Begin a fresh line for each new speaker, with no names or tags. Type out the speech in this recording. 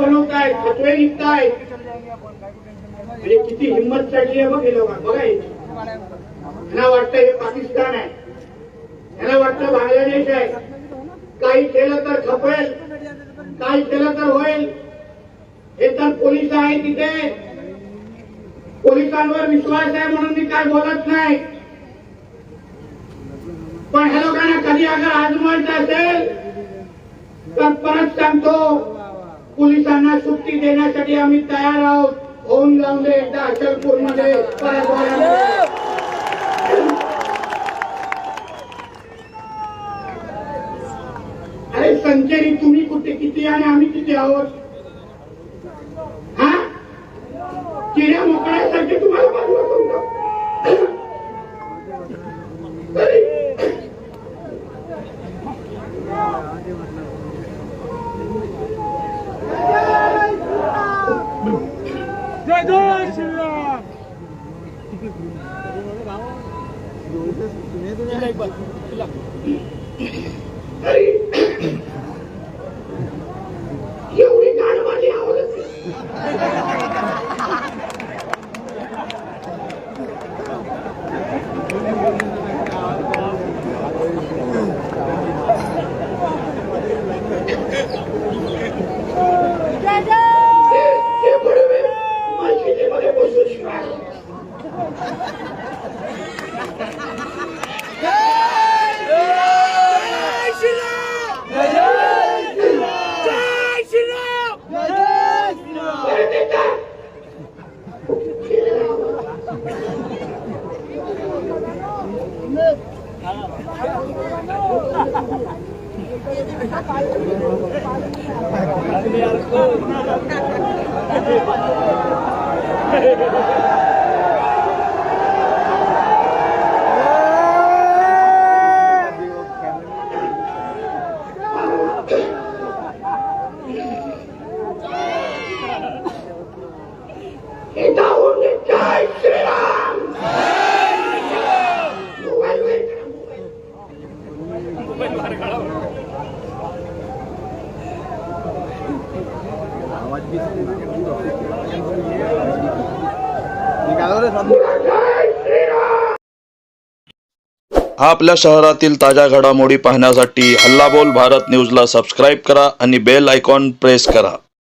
बनवतायत, फतवे निघतायत, म्हणजे किती हिंमत चढली आहे बघ हे लोक. बघा यांना वाटतं हे पाकिस्तान आहे, यांना वाटतं बांगलादेश आहे. काही केलं तर खपेल, काही केलं तर होईल. हे तर पोलीस आहे, तिथे पोलिसांवर विश्वास आहे म्हणून मी काय बोलत नाही. पण ह्या लोकांना कधी अगर आजमायचं असेल तर परत सांगतो, पोलिसांना सुट्टी देण्यासाठी आम्ही तयार आहोत. होऊन जाऊन दे एकदा अचलपूरमध्ये परत. अरे संचेरी तुम्ही कुठे किती आणि आम्ही किती आहोत? हा चिड्या मोकळ्यासारखे तुम्हाला बाजूला करू.
जय जय श्रीराम.
एवढी गाणं माझी आवडत मध्ये बसून शिवाय जय श्रीराम.
आपल्या शहरातील ताज्या घडामोडी पाहण्यासाठी हल्ला बोल भारत न्यूजला सबस्क्राईब करा आणि बेल आयकॉन प्रेस करा.